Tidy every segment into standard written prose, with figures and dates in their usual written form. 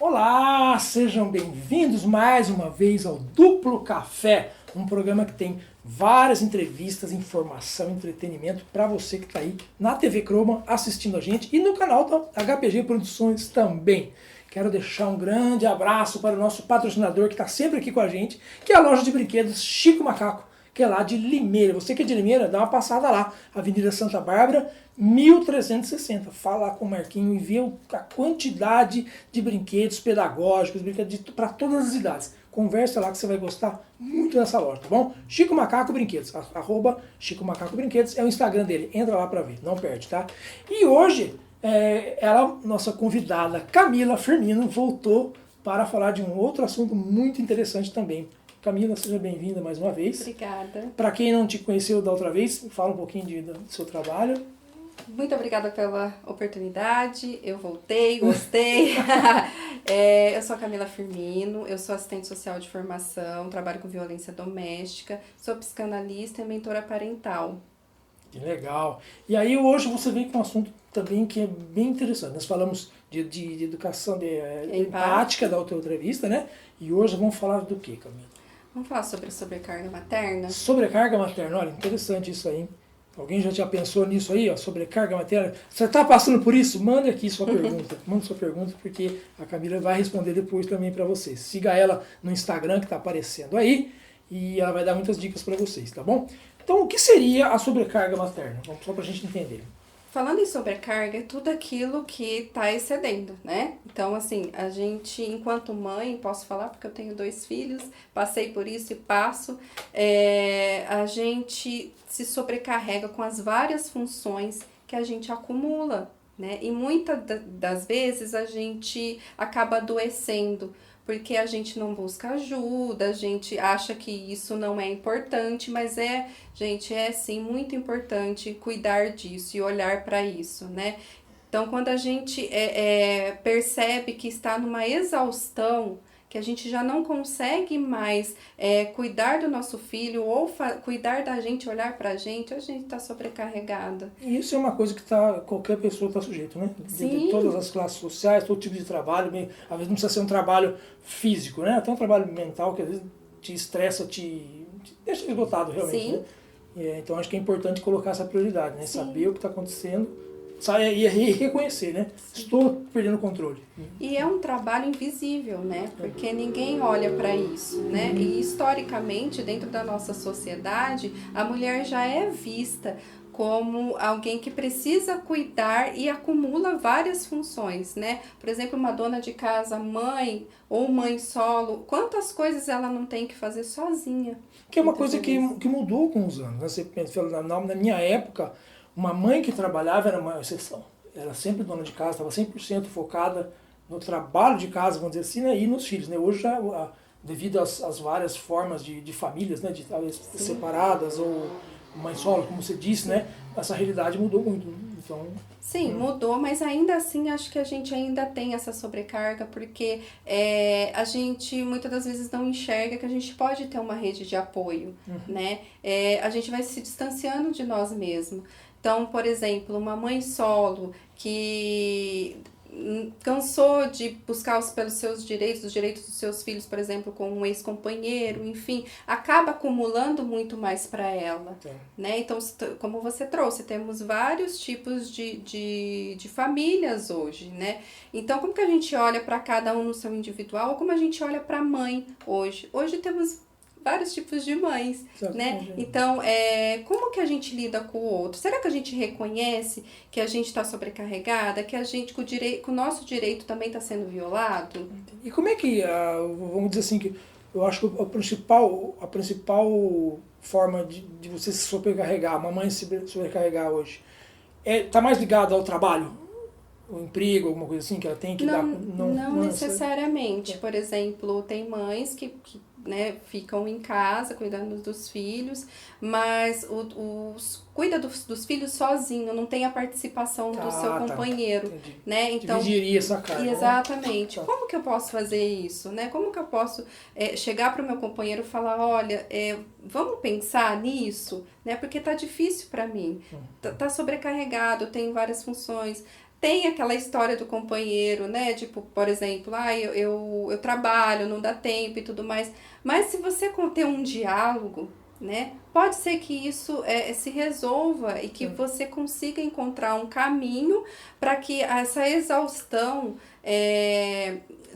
Olá, sejam bem-vindos mais uma vez ao Duplo Café, um programa que tem várias entrevistas, informação, entretenimento para você que está aí na TV Croma assistindo a gente e no canal da HPG Produções também. Quero deixar um grande abraço para o nosso patrocinador que está sempre aqui com a gente, que é a loja de brinquedos Chico Macaco, que é lá de Limeira. Você que é de Limeira, dá uma passada lá, Avenida Santa Bárbara, 1360. Fala lá com o Marquinho e vê a quantidade de brinquedos pedagógicos, brinquedos para todas as idades. Conversa lá que você vai gostar muito dessa loja, tá bom? Chico Macaco Brinquedos, @ Chico Macaco Brinquedos, é o Instagram dele. Entra lá para ver, não perde, tá? E hoje, ela, nossa convidada Camila Firmino, voltou para falar de um outro assunto muito interessante também. Camila, seja bem-vinda mais uma vez. Obrigada. Para quem não te conheceu da outra vez, fala um pouquinho do seu trabalho. Muito obrigada pela oportunidade, eu voltei, gostei. Eu sou a Camila Firmino, eu sou assistente social de formação, trabalho com violência doméstica, sou psicanalista e mentora parental. Que legal. E aí hoje você vem com um assunto também que é bem interessante. Nós falamos de educação empática da outra entrevista, né? E hoje vamos falar do que, Camila? Vamos falar sobre sobrecarga materna? Sobrecarga materna, olha, interessante isso aí. Alguém já pensou nisso aí, ó, sobrecarga materna? Você está passando por isso? Manda aqui sua pergunta. Manda sua pergunta, porque a Camila vai responder depois também para vocês. Siga ela no Instagram que está aparecendo aí e ela vai dar muitas dicas para vocês, tá bom? Então, o que seria a sobrecarga materna? Vamos só para a gente entender. Falando em sobrecarga, é tudo aquilo que está excedendo, né? Então, assim, a gente, enquanto mãe, posso falar porque eu tenho 2 filhos, passei por isso e passo, a gente se sobrecarrega com as várias funções que a gente acumula, né? E muitas das vezes a gente acaba adoecendo, porque a gente não busca ajuda, a gente acha que isso não é importante, mas gente, é sim muito importante cuidar disso e olhar para isso, né? Então, quando a gente percebe que está numa exaustão, que a gente já não consegue mais cuidar do nosso filho ou cuidar da gente, olhar pra gente, a gente está sobrecarregada. E isso é uma coisa que qualquer pessoa está sujeito, né? Sim. De todas as classes sociais, todo tipo de trabalho, às vezes não precisa ser um trabalho físico, né? Até um trabalho mental que às vezes te estressa, te deixa esgotado realmente, Sim. né? Então acho que é importante colocar essa prioridade, né? Sim. Saber o que está acontecendo e reconhecer, né? Sim. Estou perdendo o controle. E é um trabalho invisível, né? Porque ninguém olha para isso, né? E historicamente, dentro da nossa sociedade, a mulher já é vista como alguém que precisa cuidar e acumula várias funções, né? Por exemplo, uma dona de casa, mãe ou mãe solo, quantas coisas ela não tem que fazer sozinha? Que é uma coisa que mudou com os anos, né? Você pensa, na minha época, uma mãe que trabalhava era uma exceção. Era sempre dona de casa, estava 100% focada no trabalho de casa, vamos dizer assim, né? E nos filhos, né? Hoje, já, devido às várias formas de famílias, né? De talvez separadas ou mãe solo, como você disse, né? Essa realidade mudou muito. Então, sim, mudou, mas ainda assim acho que a gente ainda tem essa sobrecarga, porque a gente muitas das vezes não enxerga que a gente pode ter uma rede de apoio, né? A gente vai se distanciando de nós mesmos. Então, por exemplo, uma mãe solo que cansou de buscar pelos seus direitos, os direitos dos seus filhos, por exemplo, com um ex-companheiro, enfim, acaba acumulando muito mais para ela, né? Então, como você trouxe, temos vários tipos de famílias hoje, né? Então, como que a gente olha para cada um no seu individual, ou como a gente olha para a mãe hoje? Hoje temos vários tipos de mães, né? Então, como que a gente lida com o outro? Será que a gente reconhece que a gente está sobrecarregada, que a gente, que o nosso direito também está sendo violado? E como é que, vamos dizer assim, que eu acho que a principal forma de você se sobrecarregar, uma mãe se sobrecarregar hoje, está mais ligado ao trabalho? O emprego, alguma coisa assim que ela tem que dar? Não necessariamente. Por exemplo, tem mães que né, ficam em casa cuidando dos filhos, mas cuida dos filhos sozinho, não tem a participação do seu companheiro, né? Então, dividiria essa carga. Exatamente. Né? Como que eu posso fazer isso, né? Como que eu posso chegar para o meu companheiro e falar, olha, vamos pensar nisso, né? Porque tá difícil para mim, tá sobrecarregado, eu tenho várias funções. tem aquela história do companheiro, né? Tipo, por exemplo, eu trabalho, não dá tempo e tudo mais. Mas se você ter um diálogo, né? Pode ser que isso se resolva e que você consiga encontrar um caminho para que essa exaustão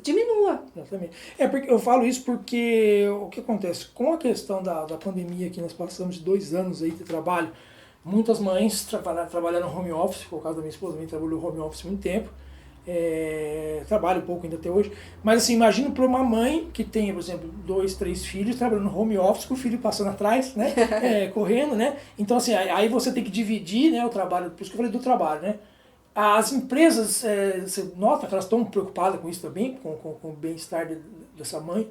diminua. Exatamente. Porque eu falo isso porque o que acontece? Com a questão da pandemia, que nós passamos de 2 anos aí de trabalho, muitas mães trabalharam home office, por causa da minha esposa, também trabalhou home office há muito tempo. Trabalho um pouco ainda até hoje, mas assim, imagino para uma mãe que tenha, por exemplo, 2, 3 filhos, trabalhando no home office, com o filho passando atrás, né, correndo, né, então assim, aí você tem que dividir, né, o trabalho, por isso que eu falei do trabalho, né, as empresas, você nota que elas estão preocupadas com isso também, com o bem-estar dessa mãe?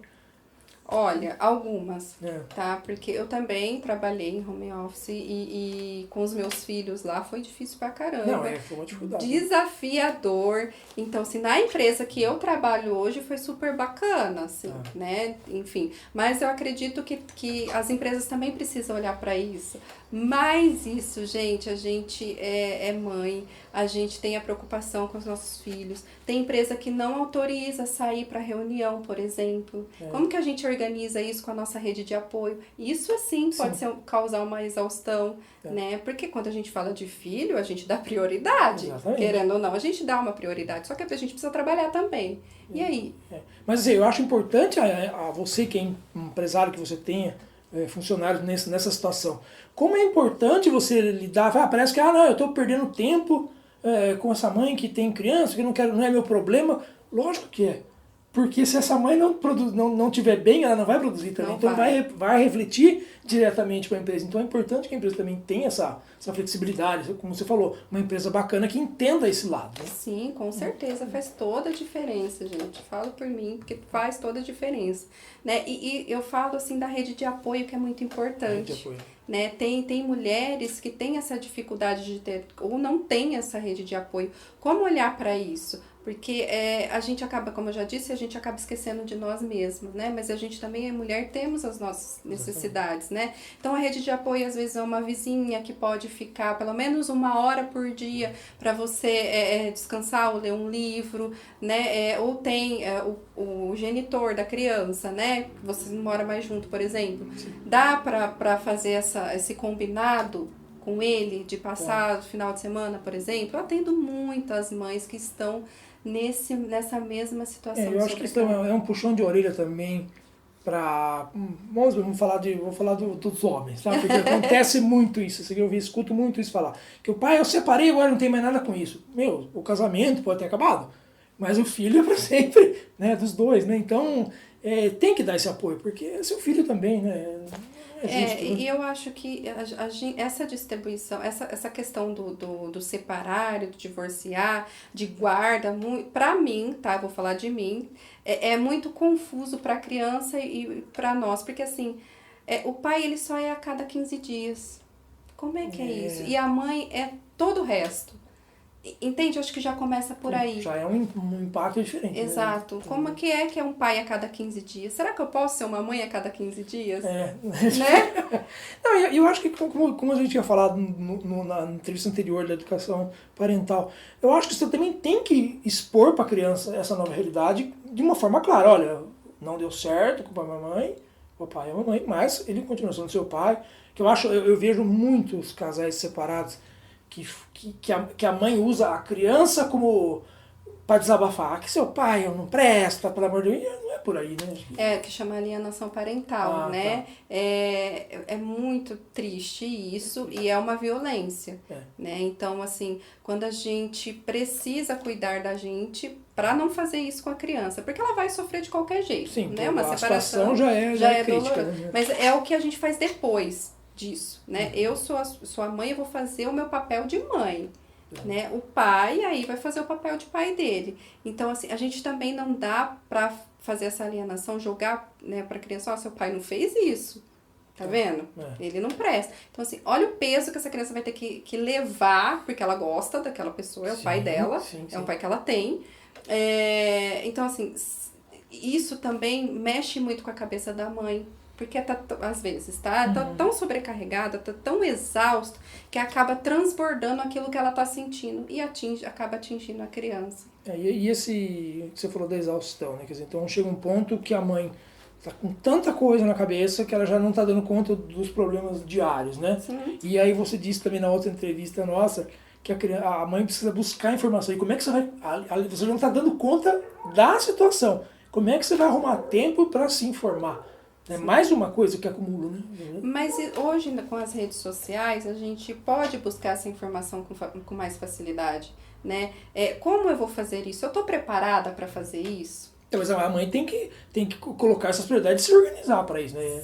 Olha, algumas, tá? Porque eu também trabalhei em home office e com os meus filhos lá foi difícil pra caramba. Não, foi uma dificuldade. Desafiador. Então, assim, na empresa que eu trabalho hoje foi super bacana, assim, né? Enfim, mas eu acredito que as empresas também precisam olhar pra isso. Mas isso, gente, a gente é mãe, a gente tem a preocupação com os nossos filhos. Tem empresa que não autoriza sair para reunião, por exemplo. Como que a gente organiza isso com a nossa rede de apoio? Isso, assim, pode causar uma exaustão, né? Porque quando a gente fala de filho, a gente dá prioridade. Exatamente. Querendo ou não, a gente dá uma prioridade. Só que a gente precisa trabalhar também. E aí? Mas assim, eu acho importante a você, que é empresário, que você tenha funcionários nessa situação. Como é importante você lidar, parece que não, eu estou perdendo tempo com essa mãe que tem criança, que não é meu problema. Lógico que é. Porque se essa mãe não tiver bem, ela não vai produzir também. Então vai refletir diretamente para a empresa. Então é importante que a empresa também tenha essa flexibilidade, como você falou, uma empresa bacana que entenda esse lado. Né? Sim, com certeza, faz toda a diferença, gente. Falo por mim, porque faz toda a diferença. Né? E eu falo assim da rede de apoio, que é muito importante. Rede de apoio. Né? Tem mulheres que têm essa dificuldade de ter, ou não tem essa rede de apoio. Como olhar para isso? Porque a gente acaba, como eu já disse, a gente acaba esquecendo de nós mesmos, né? Mas a gente também é mulher, temos as nossas necessidades, né? Então a rede de apoio às vezes é uma vizinha que pode ficar pelo menos 1 hora por dia para você descansar ou ler um livro, né? Ou tem o genitor da criança, né? Você não mora mais junto, por exemplo. Dá para fazer esse combinado com ele de passar o final de semana, por exemplo? Eu atendo muitas mães que estão nessa mesma situação. Eu acho que isso é um puxão de orelha também para... Vou falar dos homens, tá? Porque acontece muito isso. Eu escuto muito isso falar. Que o pai, eu separei, agora não tem mais nada com isso. O casamento pode ter acabado, mas o filho é para sempre, né? Dos dois, né? Então, tem que dar esse apoio, porque é seu filho também, né? E eu acho que essa distribuição, essa questão do separar, do divorciar, de guarda, pra mim, tá? Eu vou falar de mim, é muito confuso pra criança e pra nós, porque assim, o pai ele só é a cada 15 dias. Como é que é isso? E a mãe é todo o resto. Entende? Acho que já começa por aí. Já é um impacto diferente. Exato. Né? Como que é um pai a cada 15 dias? Será que eu posso ser uma mãe a cada 15 dias? Né? Não, eu acho que, como a gente tinha falado na entrevista anterior da educação parental, eu acho que você também tem que expor para a criança essa nova realidade de uma forma clara. Olha, não deu certo com o pai e a mamãe, o papai e a mamãe, mas ele continua sendo seu pai. Que eu vejo muitos casais separados que a mãe usa a criança como para desabafar, que seu pai não presta, pelo amor de Deus, não é por aí, né? Que chama alienação parental, né? Tá. É muito triste isso e é uma violência, né? Então, assim, quando a gente precisa cuidar da gente para não fazer isso com a criança, porque ela vai sofrer de qualquer jeito, sim, né? Uma separação já é crítica, né? Mas é o que a gente faz depois disso, né? Eu sou a mãe, eu vou fazer o meu papel de mãe, né? O pai aí vai fazer o papel de pai dele. Então, assim, a gente também não dá pra fazer essa alienação, jogar, né, pra criança, seu pai não fez isso, tá vendo? Ele não presta. Então, assim, olha o peso que essa criança vai ter que levar, porque ela gosta daquela pessoa, é o pai dela, é um pai que ela tem. Então, assim, isso também mexe muito com a cabeça da mãe. Porque às vezes tá tão sobrecarregada, tá tão exausto, que acaba transbordando aquilo que ela tá sentindo e acaba atingindo a criança. E esse que você falou da exaustão, né? Quer dizer, então chega um ponto que a mãe tá com tanta coisa na cabeça que ela já não tá dando conta dos problemas diários, né? Sim. E aí você disse também na outra entrevista nossa que a mãe precisa buscar informação. E como é que você vai... Você já não tá dando conta da situação. Como é que você vai arrumar tempo para se informar? É mais uma coisa que acumula, né? Mas hoje, com as redes sociais, a gente pode buscar essa informação com mais facilidade, né? Como eu vou fazer isso? Eu estou preparada para fazer isso? Mas a mãe tem que colocar essas prioridades e se organizar para isso, né?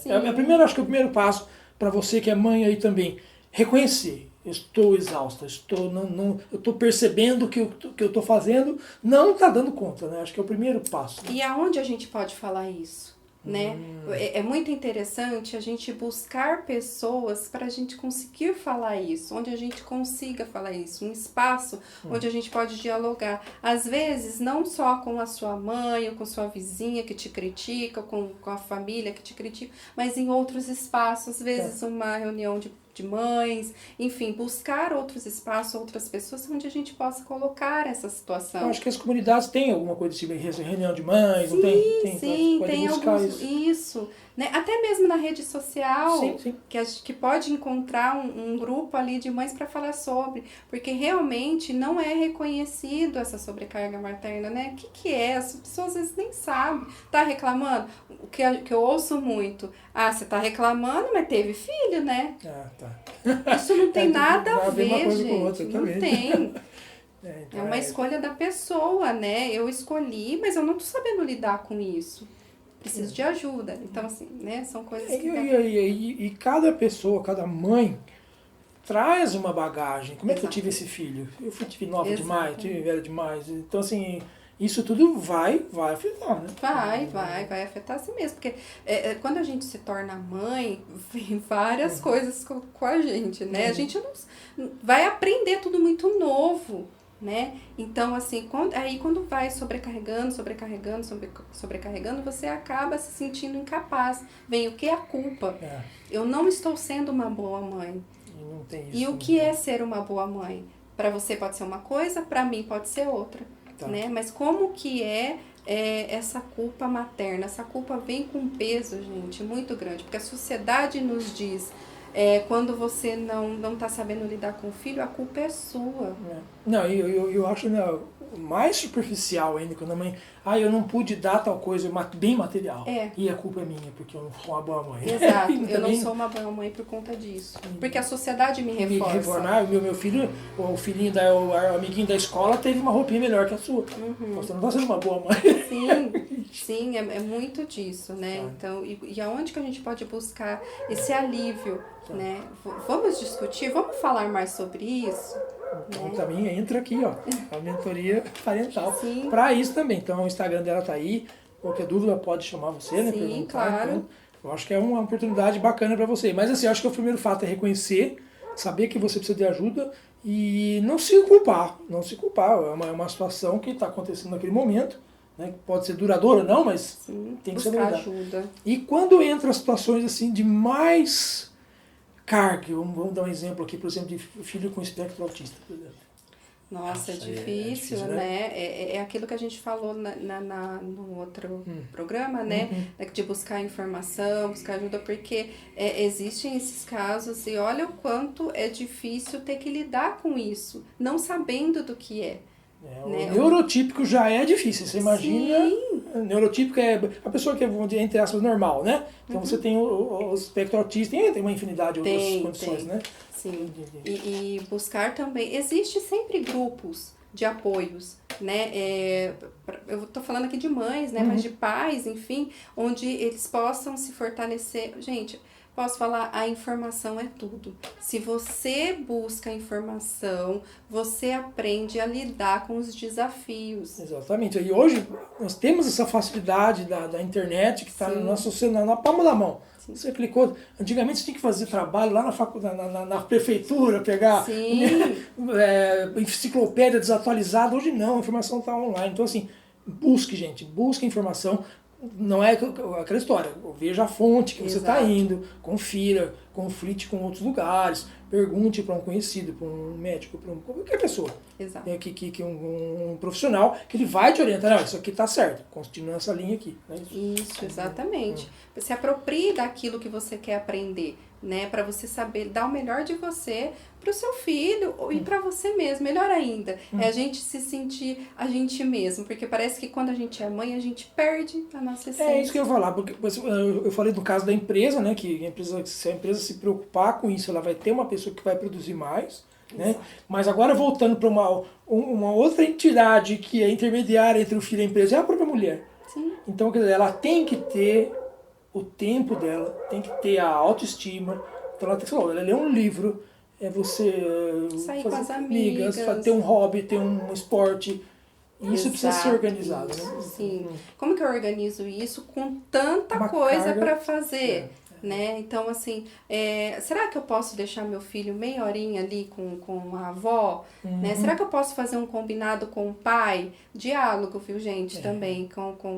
Acho que é o primeiro passo para você que é mãe aí também, reconhecer. Eu estou exausta, eu estou percebendo que o que eu estou fazendo não está dando conta, né? Acho que é o primeiro passo. Né? E aonde a gente pode falar isso? Né? É muito interessante a gente buscar pessoas para a gente conseguir falar isso, onde a gente consiga falar isso, um espaço onde a gente pode dialogar. Às vezes, não só com a sua mãe ou com sua vizinha que te critica, ou com a família que te critica, mas em outros espaços, às vezes uma reunião de mães, enfim, buscar outros espaços, outras pessoas onde a gente possa colocar essa situação. Eu acho que as comunidades têm alguma coisa tipo reunião de mães, sim, não tem? Sim, tem alguns, isso. Né? Até mesmo na rede social, sim. Que pode encontrar um grupo ali de mães para falar sobre, porque realmente não é reconhecido essa sobrecarga materna, né? O que é? As pessoas às vezes nem sabem. Tá reclamando? O que eu ouço muito, você tá reclamando, mas teve filho, né? Tá. Isso não tem nada a ver, uma coisa gente. Com outra, não também. tem. Então é uma escolha da pessoa, né? Eu escolhi, mas eu não tô sabendo lidar com isso. Preciso de ajuda. Então, assim, né? São coisas que... E cada pessoa, cada mãe traz uma bagagem. Como é que eu tive esse filho? Eu tive nova demais, tive velha demais. Então, assim, isso tudo vai afetar, né? Vai afetar assim mesmo. Porque quando a gente se torna mãe, vem várias coisas com a gente, né? A gente não vai aprender tudo muito novo, né? Então, assim, quando vai sobrecarregando, você acaba se sentindo incapaz. Vem o que? A culpa. Eu não estou sendo uma boa mãe. Não tem isso, e o que é ser uma boa mãe? Para você pode ser uma coisa, para mim pode ser outra. Né? Mas como que é essa culpa materna? Essa culpa vem com um peso, gente, muito grande. Porque a sociedade nos diz... quando você não tá sabendo lidar com o filho, a culpa é sua. Não, eu acho, né, mais superficial ainda, quando a mãe... eu não pude dar tal coisa, bem material. E a culpa é minha, porque eu não sou uma boa mãe. Exato, eu não sou uma boa mãe por conta disso. Porque a sociedade me reforça. Meu filho, o filhinho, o amiguinho da escola teve uma roupinha melhor que a sua. Você não tá sendo uma boa mãe. Sim, é muito disso, né? Então, e aonde que a gente pode buscar esse alívio, né? Vamos discutir, vamos falar mais sobre isso? Então, também entra aqui, ó, a mentoria parental. Sim. Para isso também. Então, o Instagram dela tá aí. Qualquer dúvida pode chamar você, né? Sim, perguntar. claro. Então, eu acho que é uma oportunidade bacana para você. Mas, assim, eu acho que o primeiro fato é reconhecer, saber que você precisa de ajuda e não se culpar. Não se culpar. É uma situação que está acontecendo naquele momento. Né? Pode ser duradoura ou não, mas tem que ser buscar ajuda. E quando entra situações assim de mais carga, vamos dar um exemplo aqui, por exemplo, de filho com espectro autista, por exemplo. Nossa, é difícil, né? É aquilo que a gente falou no outro programa, né? De buscar informação, buscar ajuda, porque existem esses casos e olha o quanto é difícil ter que lidar com isso, não sabendo do que é. Né? O neurotípico já é difícil, você imagina. Sim. O neurotípico é a pessoa que é, entre aspas, normal, né? Então você tem o espectro autista, tem uma infinidade de outras condições, né? Sim. E buscar também. Existe sempre grupos de apoios, né? Eu tô falando aqui de mães, né? Mas de pais, enfim, onde eles possam se fortalecer. Gente, posso falar, a informação é tudo. Se você busca informação, você aprende a lidar com os desafios. Exatamente. E hoje nós temos essa facilidade da internet que está na palma da mão. Sim. Você clicou. Antigamente você tinha que fazer trabalho lá na faculdade, na prefeitura, pegar enciclopédia desatualizada. Hoje não, a informação está online. Então, assim, busque informação. não é aquela história. Veja a fonte que você está Exato. indo, confira, conflite com outros lugares, pergunte para um conhecido, para um médico, para qualquer pessoa. Exato. Que um profissional que ele vai te orientar, não, isso aqui está certo, continua essa linha aqui. Né? Isso, exatamente. Se aproprie daquilo que você quer aprender, né? Para você saber dar o melhor de você para o seu filho e para você mesmo. Melhor ainda, é a gente se sentir a gente mesmo, porque parece que quando a gente é mãe, a gente perde a nossa essência. É isso que eu ia falar, porque eu falei do caso da empresa, né? Que se a empresa se preocupar com isso, ela vai ter uma pessoa que vai produzir mais. Né? Mas agora voltando para uma outra entidade que é intermediária entre o filho e a empresa, é a própria mulher. Sim. Então, quer dizer, ela tem que ter o tempo dela, tem que ter a autoestima. Então ela tem que ler um livro, é você Sair fazer com as amigas, ter um hobby, ter um esporte. Isso precisa ser Exato, organizado, isso, né? Sim. Como que eu organizo isso com tanta Uma coisa carga, para fazer? Né? Então, assim, será que eu posso deixar meu filho meia horinha ali com a avó? Né? Será que eu posso fazer um combinado com o pai? Diálogo, viu, gente? Também,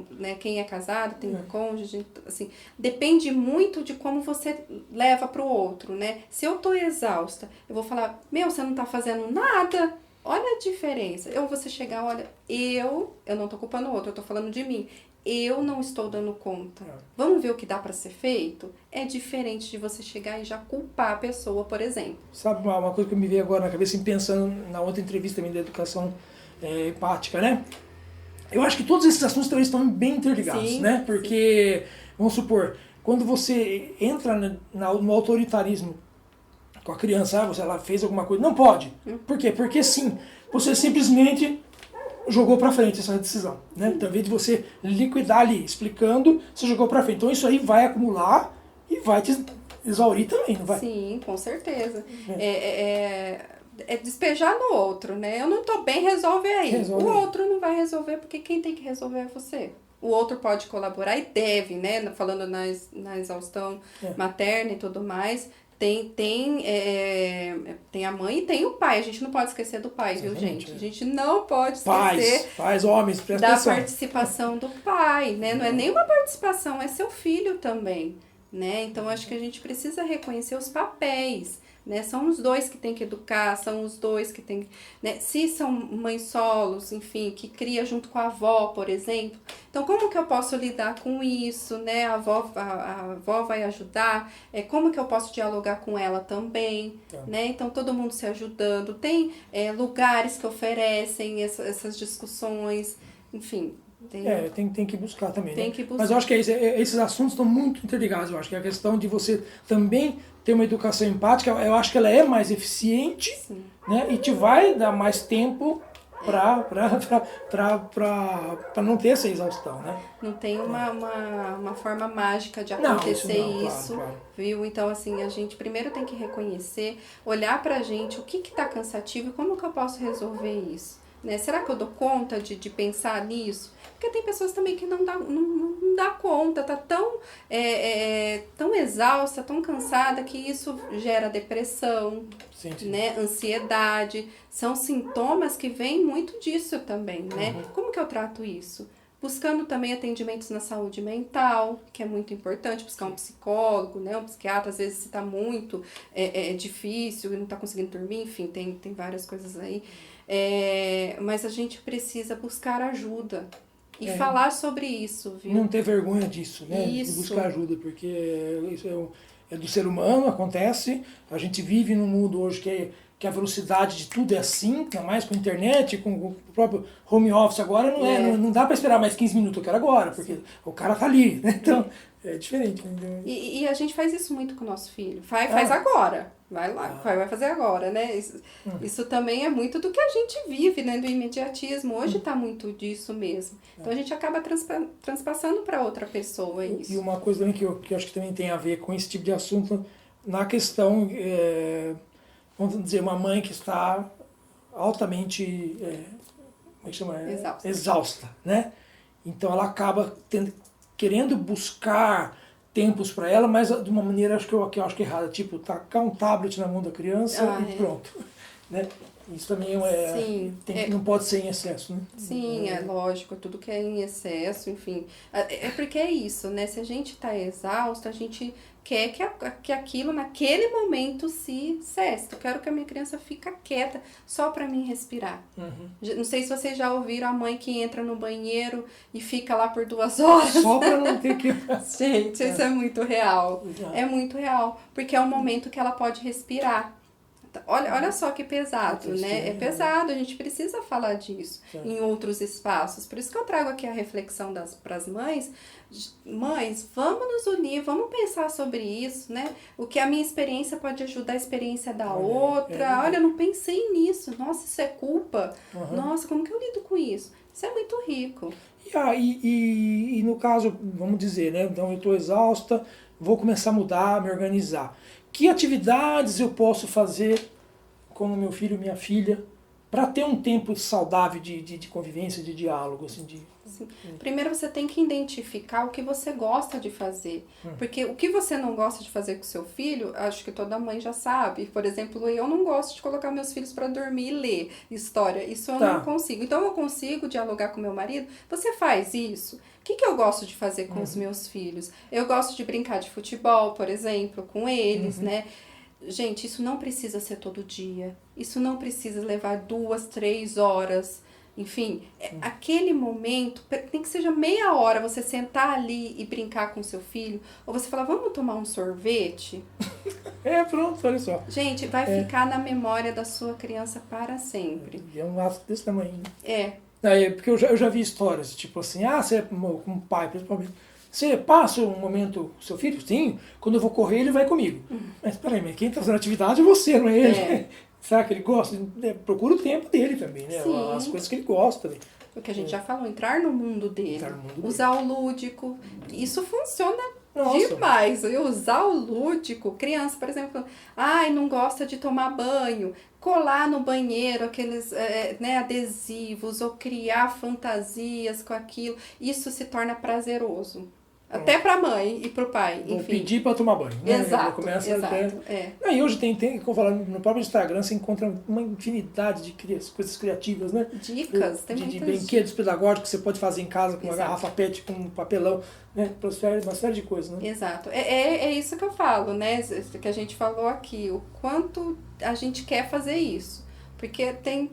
né? Quem é casado, tem um cônjuge, assim, depende muito de como você leva pro outro, né? Se eu tô exausta, eu vou falar, você não tá fazendo nada. Olha a diferença. Ou você chegar, olha, eu não tô culpando o outro, eu tô falando de mim. Eu não estou dando conta. Vamos ver o que dá para ser feito? É diferente de você chegar e já culpar a pessoa, por exemplo. Sabe uma coisa que me veio agora na cabeça, pensando na outra entrevista também da educação empática, né? Eu acho que todos esses assuntos também estão bem interligados, Sim, né? Porque, vamos supor, quando você entra no autoritarismo com a criança, ela fez alguma coisa, não pode. Por quê? Porque sim, você simplesmente jogou para frente essa decisão, né? Então, ao invés de você liquidar ali, explicando, você jogou para frente. Então, isso aí vai acumular e vai te exaurir também, não vai? Sim, com certeza. É despejar no outro, né? Eu não tô bem, resolve aí. O outro não vai resolver, porque quem tem que resolver é você. O outro pode colaborar e deve, né? Falando na exaustão materna e tudo mais. Tem a mãe e tem o pai. A gente não pode esquecer do pai, viu, gente? A gente não pode esquecer Pais, homens, presta atenção. participação do pai, né? Não é nenhuma participação, é seu filho também, né? Então, acho que a gente precisa reconhecer os papéis, né? São os dois que tem que educar, são os dois que tem, né? Se são mães solos, enfim, que cria junto com a avó, por exemplo. Então, como que eu posso lidar com isso, né? A avó vai ajudar, como que eu posso dialogar com ela também, né? Então, todo mundo se ajudando. Tem lugares que oferecem essas discussões, enfim. Tem que buscar também, Tem né? que buscar. Mas eu acho que esses assuntos estão muito interligados. Eu acho que a questão de você também ter uma educação empática, eu acho que ela é mais eficiente, né? E te vai dar mais tempo para não ter essa exaustão, né? Não tem uma forma mágica de acontecer isso, claro. Viu? Então, assim, a gente primeiro tem que reconhecer, olhar pra gente o que tá cansativo e como que eu posso resolver isso. Né? Será que eu dou conta de pensar nisso? Porque tem pessoas também que não dá conta, tá tão exausta, tão cansada, que isso gera depressão, Sim. Né? Ansiedade. São sintomas que vêm muito disso também, né? Como que eu trato isso? Buscando também atendimentos na saúde mental, que é muito importante, buscar um psicólogo, né? Um psiquiatra, às vezes se tá muito difícil e não tá conseguindo dormir, enfim, tem várias coisas aí. Mas a gente precisa buscar ajuda e falar sobre isso, viu? Não ter vergonha disso, né? Isso. De buscar ajuda, porque isso é do ser humano, acontece. A gente vive num mundo hoje que a velocidade de tudo é assim, ainda mais com a internet, com o próprio home office agora, não dá para esperar mais 15 minutos, eu quero agora, porque o cara tá ali, né? Então, é diferente. Né? E a gente faz isso muito com o nosso filho. Faz agora. Vai lá, vai fazer agora, né? Isso também é muito do que a gente vive, né? Do imediatismo. Hoje tá muito disso mesmo. Então a gente acaba transpassando para outra pessoa isso. E uma coisa também que eu acho que também tem a ver com esse tipo de assunto, na questão, vamos dizer, uma mãe que está altamente, como é que chama? Exausta, né? Então ela acaba querendo buscar tempos para ela, mas de uma maneira que eu acho que é errada, tipo, tacar um tablet na mão da criança e pronto. Né? Isso também Sim, não pode ser em excesso, né? sim, é lógico, tudo que é em excesso, enfim. É porque é isso, né? Se a gente tá exausto, a gente quer que aquilo naquele momento se cesse. Eu quero que a minha criança fique quieta só pra mim respirar. Não sei se vocês já ouviram a mãe que entra no banheiro e fica lá por 2 horas. Só pra não ter que... Gente, isso é muito real. Já. É muito real, porque é o momento que ela pode respirar. Olha só que pesado, né? É pesado, a gente precisa falar disso em outros espaços. Por isso que eu trago aqui a reflexão para as mães. Mães, vamos nos unir, vamos pensar sobre isso, né? O que a minha experiência pode ajudar a experiência da outra. Olha, eu não pensei nisso. Nossa, isso é culpa. Nossa, como que eu lido com isso? Isso é muito rico. E no caso, vamos dizer, né? Então eu estou exausta, vou começar a mudar, me organizar. Que atividades eu posso fazer com o meu filho e minha filha para ter um tempo saudável de convivência, de diálogo? Assim, Sim. Primeiro você tem que identificar o que você gosta de fazer. Porque o que você não gosta de fazer com seu filho, acho que toda mãe já sabe. Por exemplo, eu não gosto de colocar meus filhos para dormir e ler história. Isso eu não consigo. Então eu consigo dialogar com meu marido. Você faz isso? O que eu gosto de fazer com os meus filhos? Eu gosto de brincar de futebol, por exemplo, com eles, né? Gente, isso não precisa ser todo dia. Isso não precisa levar 2, 3 horas. Enfim, aquele momento, tem que seja meia hora você sentar ali e brincar com seu filho. Ou você falar, vamos tomar um sorvete? Pronto, olha só. Gente, vai ficar na memória da sua criança para sempre. É um ato desse tamanho. Porque eu já vi histórias, tipo assim, você com um pai, principalmente, você passa um momento com seu filho? Sim, quando eu vou correr ele vai comigo. Mas peraí, mas quem está fazendo atividade é você, não é ele? Será que ele gosta? Procura o tempo dele também, né? Sim. As coisas que ele gosta também. O que a gente já falou, entrar no mundo dele. Usar o lúdico. Isso funciona demais. E usar o lúdico. Criança, por exemplo, não gosta de tomar banho. Colar no banheiro aqueles adesivos ou criar fantasias com aquilo. Isso se torna prazeroso. Até pra mãe e pro pai, enfim. Vou pedir pra tomar banho. Né? Exato, E hoje como eu falei, no próprio Instagram você encontra uma infinidade de coisas criativas, né? Dicas, tem de brinquedos pedagógicos que você pode fazer em casa com uma garrafa PET, com um papelão, né? Uma série de coisas, né? Exato. É isso que eu falo, né? Que a gente falou aqui, o quanto a gente quer fazer isso. Porque tem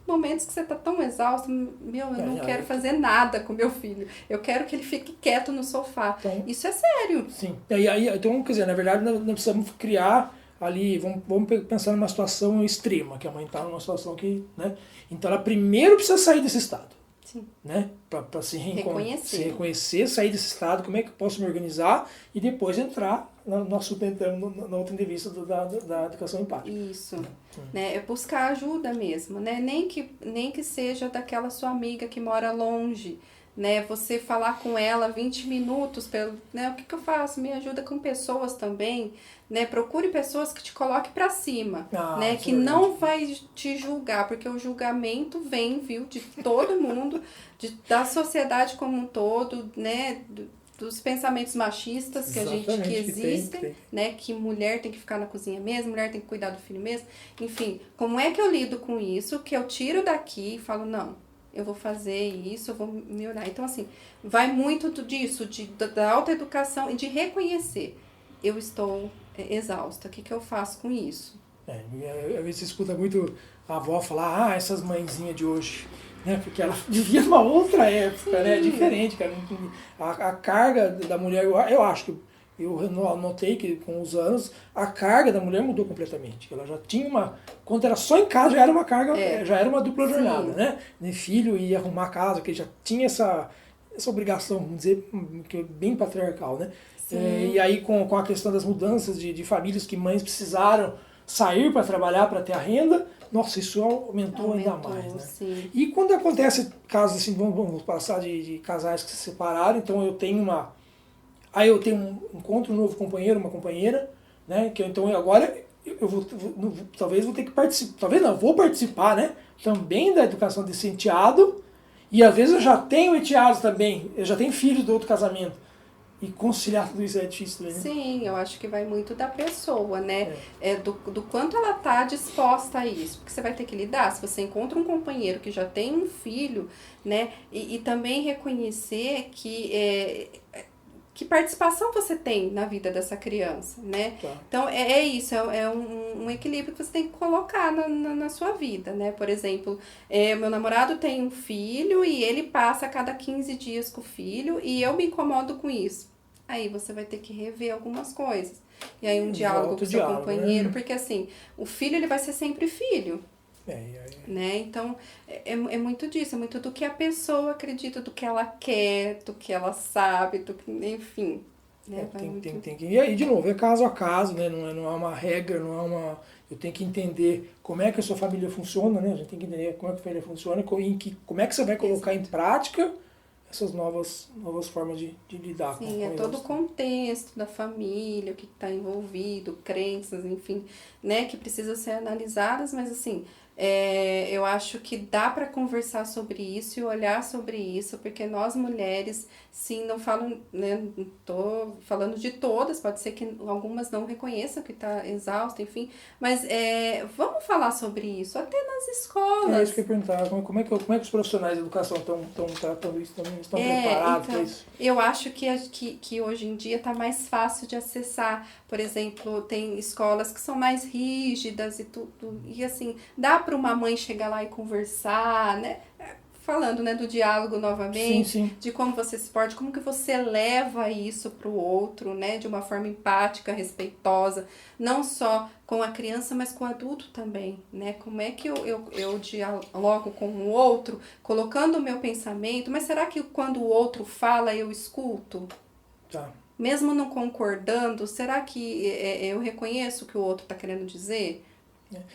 momentos que você tá tão exausto, eu não quero fazer nada com meu filho. Eu quero que ele fique quieto no sofá. Então, isso é sério. Sim. Então, quer dizer, na verdade, nós precisamos criar ali, vamos pensar numa situação extrema, que a mãe está numa situação que, né? Então, ela primeiro precisa sair desse estado. Sim. Né? Para se reconhecer, sair desse estado, como é que eu posso me organizar e depois entrar na outra entrevista da educação empática. Isso. Né? É buscar ajuda mesmo, né? Nem que seja daquela sua amiga que mora longe, né? Você falar com ela 20 minutos, né? O que eu faço? Me ajuda com pessoas também, né? Procure pessoas que te coloquem pra cima, né? Que não vai te julgar, porque o julgamento vem, de todo mundo, da sociedade como um todo, né? Dos pensamentos machistas que existem, né? Que mulher tem que ficar na cozinha mesmo, mulher tem que cuidar do filho mesmo. Enfim, como é que eu lido com isso? Que eu tiro daqui e falo, não, eu vou fazer isso, eu vou me olhar. Então, assim, vai muito disso, da autoeducação e de reconhecer. Eu estou exausta, o que eu faço com isso? Às vezes você escuta muito a avó falar, essas mãezinhas de hoje... Né? Porque ela vivia numa outra época, né? Diferente, cara. A carga da mulher, eu acho que eu notei que com os anos a carga da mulher mudou completamente. Ela já tinha quando era só em casa já era uma carga, já era uma dupla jornada, né? Nem filho e arrumar a casa, que já tinha essa obrigação, vamos dizer, que é bem patriarcal, né? E aí com a questão das mudanças de famílias que mães precisaram sair para trabalhar, para ter a renda, nossa, isso aumentou ainda mais, né? Sim. E quando acontece casos assim, vamos passar de casais que se separaram, então eu tenho encontro um novo companheiro, uma companheira, né? Então agora talvez vou ter que participar, talvez não, vou participar, né? Também da educação desse enteado, e às vezes eu já tenho enteados também, eu já tenho filhos do outro casamento. e conciliar tudo isso é difícil, né? Sim, eu acho que vai muito da pessoa, né? Do quanto ela tá disposta a isso. Porque você vai ter que lidar, se você encontra um companheiro que já tem um filho, né? E também reconhecer que participação você tem na vida dessa criança, né? Tá. Então, é isso, é um equilíbrio que você tem que colocar na sua vida, né? Por exemplo, meu namorado tem um filho e ele passa a cada 15 dias com o filho e eu me incomodo com isso. Aí você vai ter que rever algumas coisas. E aí um diálogo com o seu companheiro, né? Porque assim, o filho ele vai ser sempre filho. Né? Então, é muito disso, é muito do que a pessoa acredita, do que ela quer, do que ela sabe, enfim. Né? E aí, de novo, é caso a caso, né? Não é uma regra, não é uma... Eu tenho que entender como é que a sua família funciona, né? A gente tem que entender como é que a família funciona e como é que você vai colocar em prática essas novas formas de lidar com Sim, todo o contexto da família, o que está envolvido, crenças, enfim, né? Que precisam ser analisadas, mas assim... eu acho que dá para conversar sobre isso e olhar sobre isso, porque nós mulheres, sim, não falo, né, tô falando de todas, pode ser que algumas não reconheçam que está exausta, enfim, mas vamos falar sobre isso, até nas escolas. É isso que eu ia perguntar, como é que os profissionais de educação estão tratando isso, estão preparados para isso? Eu acho que hoje em dia está mais fácil de acessar, por exemplo, tem escolas que são mais rígidas e tudo, e assim, dá para uma mãe chegar lá e conversar, né? Falando, né, do diálogo novamente, sim. De como você se porta, como que você leva isso para o outro, né, de uma forma empática, respeitosa, não só com a criança, mas com o adulto também, né? Como é que eu dialogo com o outro, colocando o meu pensamento, mas será que quando o outro fala eu escuto? Tá. Mesmo não concordando, será que eu reconheço o que o outro está querendo dizer?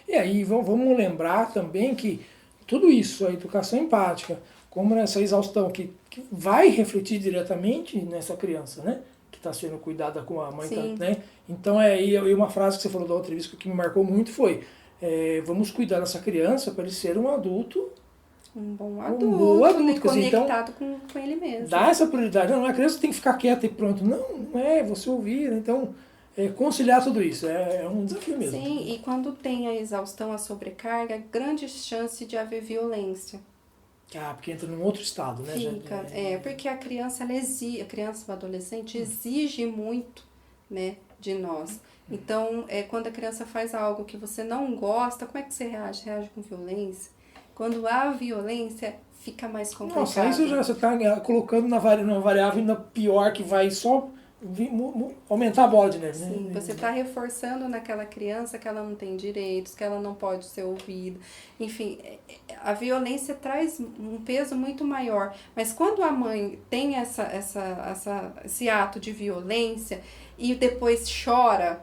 E aí, vamos lembrar também que tudo isso, a educação empática, como nessa exaustão que vai refletir diretamente nessa criança, né? Que está sendo cuidada com a mãe, né? Então, e uma frase que você falou da outra vez que me marcou muito foi, vamos cuidar dessa criança para ele ser um adulto. Um bom adulto, né? Conectado então, com ele mesmo. Dá essa prioridade. Não, a criança tem que ficar quieta e pronto. Não é, você ouvir, né? Então... conciliar tudo isso, é um desafio mesmo. Sim, e quando tem a exaustão, a sobrecarga, grande chance de haver violência. Porque entra num outro estado, né? Fica, porque a criança, a criança, o adolescente exige muito, né, de nós. Então, quando a criança faz algo que você não gosta, como é que você reage? Reage com violência? Quando há violência, fica mais complicado. Nossa, isso já você está colocando na variável ainda pior, que vai só... aumentar a bola de neve, né? Sim, você está reforçando naquela criança que esse tem direitos, que ela não pode ser ouvida. Enfim, a violência traz um peso muito maior. Mas quando a mãe tem esse ato de violência e depois chora,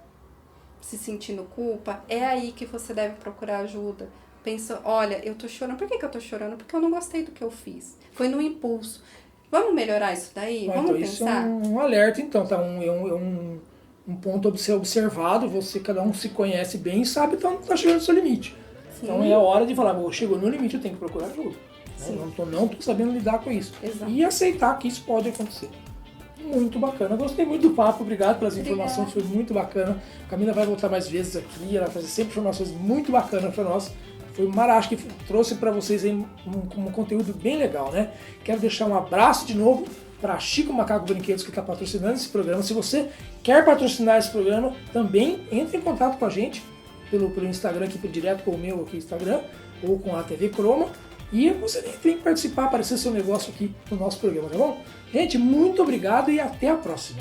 se sentindo culpa, é aí que você deve procurar ajuda. Pensa, olha, eu tô chorando. Por que eu tô chorando? Porque eu não gostei do que eu fiz. Foi no impulso. Vamos melhorar isso daí? Vamos então pensar? Isso é um alerta, então, tá? Um ponto a ser observado, cada um se conhece bem e sabe que tá chegando no seu limite. Sim. Então é a hora de falar, chegou no limite, eu tenho que procurar ajuda. Não tô sabendo lidar com isso. Exato. E aceitar que isso pode acontecer. Muito bacana. Gostei muito do papo, obrigado pelas informações, foi muito bacana. A Camila vai voltar mais vezes aqui, ela vai fazer sempre informações muito bacanas para nós. Foi um maravilha que trouxe para vocês aí um conteúdo bem legal, né? Quero deixar um abraço de novo para Chico Macaco Brinquedos, que está patrocinando esse programa. Se você quer patrocinar esse programa, também entre em contato com a gente pelo Instagram, aqui direto com o meu aqui Instagram, ou com a TV Croma. E você tem que participar, aparecer seu negócio aqui no nosso programa, tá bom? Gente, muito obrigado e até a próxima.